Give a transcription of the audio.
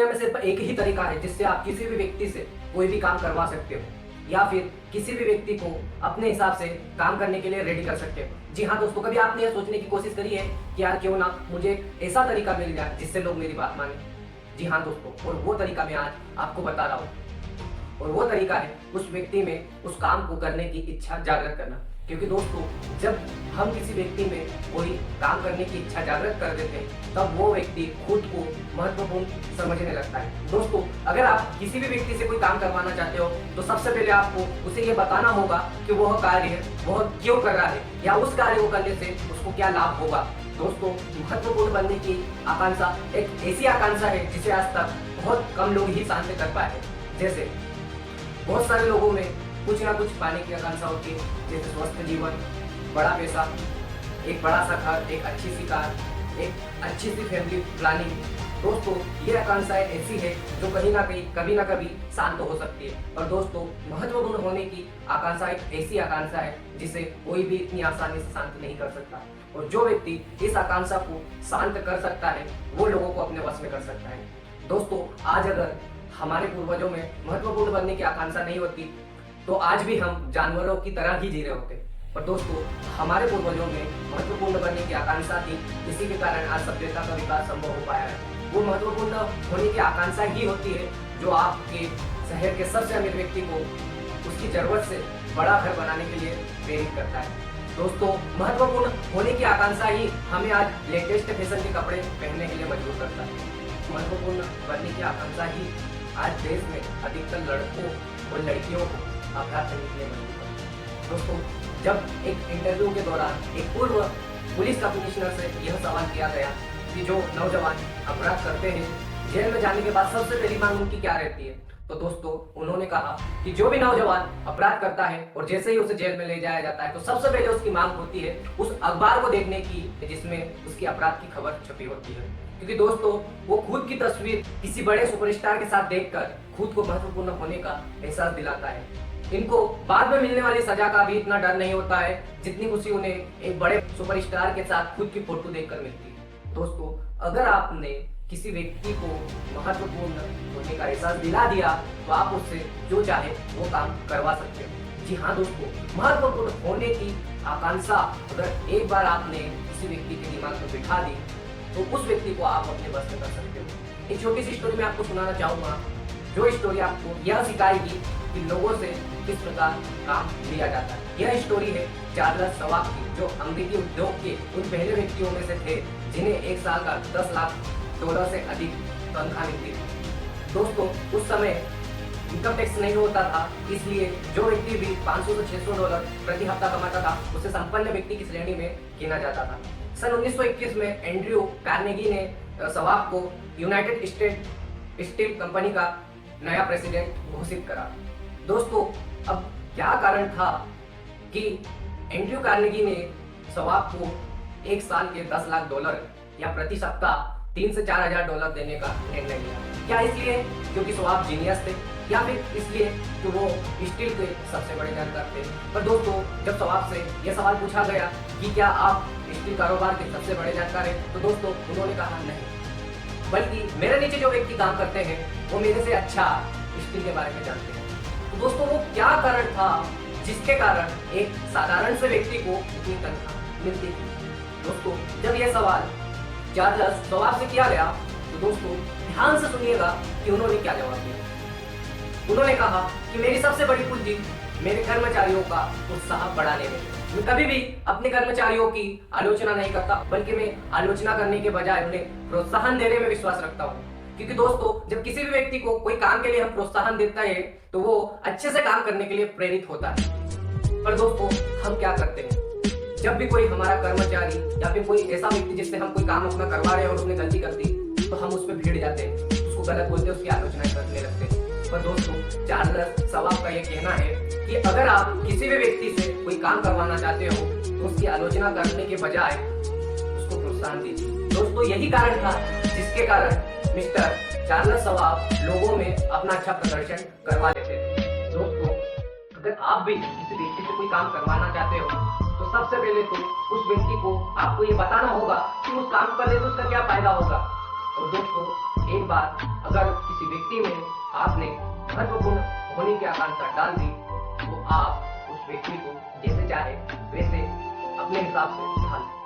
दुनिया में सिर्फ एक ही तरीका है जिससे आप किसी भी व्यक्ति से कोई भी काम करवा सकते हो या फिर किसी भी व्यक्ति को अपने हिसाब से काम करने के लिए रेडी कर सकते हो। जी हाँ दोस्तों, कभी आपने यह सोचने की कोशिश करी है कि यार क्यों ना मुझे एक ऐसा तरीका मिल जाए जिससे लोग मेरी बात माने। जी हाँ दोस्तों, और वो तरीका मैं आज आपको बता रहा हूँ। और वो तरीका है उस व्यक्ति में उस काम को करने की इच्छा जागृत करना। क्योंकि दोस्तों, जब हम किसी व्यक्ति में कोई काम करने की इच्छा जागृत कर देते हैं तब वो व्यक्ति खुद को महत्वपूर्ण समझने लगता है। दोस्तों, अगर आप किसी भी व्यक्ति से कोई काम करवाना चाहते हो तो सबसे पहले आपको उसे ये बताना होगा कि वह कार्य है वह क्यों कर रहा है या उस कार्य को करने से उसको क्या लाभ होगा। दोस्तों, महत्वपूर्ण बनने की आकांक्षा एक ऐसी आकांक्षा है जिसे आज तक बहुत कम लोग ही शांत कर पाए हैं। जैसे बहुत सारे लोगों में कुछ ना कुछ पाने की आकांक्षा होती है, जैसे स्वस्थ जीवन, बड़ा पैसा, एक बड़ा सा घर, एक अच्छी सी कार, एक अच्छी सी फैमिली प्लानिंग। दोस्तों, ये आकांक्षाएं ऐसी है जो कहीं ना कहीं कभी ना कभी शांत हो सकती है। और दोस्तों, महत्वपूर्ण होने की आकांक्षा एक ऐसी आकांक्षा है जिसे कोई भी इतनी आसानी से शांत नहीं कर सकता। और जो व्यक्ति इस आकांक्षा को शांत कर सकता है वो लोगों को अपने वश में कर सकता है। दोस्तों, आज अगर हमारे पूर्वजों में महत्वपूर्ण बनने की आकांक्षा नहीं होती तो आज भी हम जानवरों की तरह ही जी रहे होते। और दोस्तों, हमारे पूर्वजों में महत्वपूर्ण बनने की आकांक्षा थी, इसी के कारण आज सभ्यता का विकास संभव हो पाया है। वो महत्वपूर्ण होने की आकांक्षा ही होती है जो आपके शहर के सबसे अमीर व्यक्ति को उसकी जरूरत से बड़ा घर बनाने के लिए प्रेरित करता है। दोस्तों, महत्वपूर्ण होने की आकांक्षा ही हमें आज लेटेस्ट फैशन के कपड़े पहनने के लिए मजबूर करता है। महत्वपूर्ण बनने की आकांक्षा ही आज देश में अधिकतर लड़कों और लड़कियों को अपराध करने के लिए मजबूर करता है। दोस्तों, जब एक इंटरव्यू के दौरान एक पूर्व पुलिस कमिश्नर से यह सवाल किया गया कि जो नौजवान अपराध करते हैं जेल में जाने के बाद सबसे पहली मांग उनकी क्या रहती है, तो दोस्तों उन्होंने कहा कि जो भी नौजवान अपराध करता है और जैसे ही उसे जेल में ले जाया जाता है तो सबसे पहले उसकी मांग होती है उस अखबार को देखने की जिसमें उसकी अपराध की खबर छपी होती है। क्योंकि दोस्तों, वो खुद की तस्वीर किसी बड़े सुपरस्टार के साथ देखकर खुद को महत्वपूर्ण होने का एहसास दिलाता है। इनको बाद में मिलने वाली सजा का भी इतना डर नहीं होता है जितनी खुशी उन्हें एक बड़े सुपरस्टार के साथ खुद की फोटो देखकर मिलती है। दोस्तों, अगर आपने किसी व्यक्ति को महत्वपूर्ण होने का एहसास दिला दिया तो आप उससे जो चाहे वो काम करवा सकते हो। जी हाँ दोस्तों, महत्वपूर्ण होने की आकांक्षा अगर एक बार आपने किसी व्यक्ति के दिमाग में बिठा दी तो उस व्यक्ति को आप अपने बस में कर सकते हो। एक छोटी सी स्टोरी मैं आपको सुनाना चाहूंगा जो स्टोरी आपको यह सिखाएगी कि लोगों से किस प्रकार काम लिया जाता है। यह स्टोरी है चार्ल्स शवाब की, जो अमेरिकी उद्योग के उन पहले व्यक्तियों में से थे जिन्हें एक साल का $10 लाख से अधिक तनख्वाह मिलती थी। दोस्तों, उस समय इनकम टैक्स नहीं होता था, इसलिए जो व्यक्ति भी $500 से $600 प्रति हफ्ता कमाता था उसे संपन्न व्यक्ति की श्रेणी में गिना जाता था। सन 1921 में एंड्रयू कार्नेगी ने शवाब को यूनाइटेड स्टेट स्टील कंपनी का नया प्रेसिडेंट घोषित करा। दोस्तों, अब क्या कारण था कि एंड्रयू कार्नेगी ने शवाब को एक साल के $10 लाख या प्रति सप्ताह $3,000 से $4,000 देने का निर्णय लिया? क्या इसलिए क्योंकि शवाब जीनियस थे या फिर इसलिए कि वो स्टील के सबसे बड़े जानकार थे? पर दोस्तों, जब शवाब से यह सवाल पूछा गया कि क्या आप स्टील कारोबार के सबसे बड़े जानकार हैं, तो दोस्तों उन्होंने कहा नहीं, बल्कि मेरे नीचे जो व्यक्ति काम करते हैं वो मेरे से अच्छा स्टील के बारे में जानते हैं। तो दोस्तों, वो क्या कारण था जिसके कारण एक साधारण से व्यक्ति को इतनी तनख्वाह मिलती थी? दोस्तों, जब यह सवाल चार्ल्स शवाब से किया गया तो दोस्तों ध्यान से सुनिएगा कि उन्होंने क्या जवाब दिया। उन्होंने कहा कि मेरी सबसे बड़ी पूंजी मेरे कर्मचारियों का उत्साह बढ़ाने में। मैं कभी भी अपने कर्मचारियों की आलोचना नहीं करता, बल्कि मैं आलोचना करने के बजाय उन्हें प्रोत्साहन देने में विश्वास रखता हूँ। क्योंकि दोस्तों, जब किसी भी व्यक्ति को कोई काम के लिए हम प्रोत्साहन देता है तो वो अच्छे से काम करने के लिए प्रेरित होता है। पर दोस्तों, हम क्या करते हैं जब भी कोई हमारा कर्मचारी या फिर कोई ऐसा व्यक्ति जिससे हम कोई काम अपना करवा रहे हैं और उसने गलती कर दी तो हम उस पर भीड़ जाते हैं, उसको गलत बोलते हैं, उसकी आलोचना करने लगते हैं। पर दोस्तों, चार्ल्स शवाब का यह कहना है कि अगर आप किसी भी व्यक्ति से कोई काम करवाना चाहते हो तो उसकी आलोचना करने के बजाय उसको प्रोत्साहन दीजिए। दोस्तों, यही कारण था जिसके कारण मिस्टर चार्ल्स शवाब लोगों में अपना अच्छा प्रदर्शन करवा लेते थे। दोस्तों, अगर आप भी किसी व्यक्ति से कोई काम करवाना चाहते हो तो सबसे पहले तो उस व्यक्ति को आपको ये बताना होगा कि उस काम करने से उसका क्या फायदा होगा। और दोस्तों, एक बार अगर किसी व्यक्ति में आपने महत्वपूर्ण होने की आकांक्षा डाल दी तो आप उस व्यक्ति को जैसे चाहे वैसे अपने हिसाब से ढाल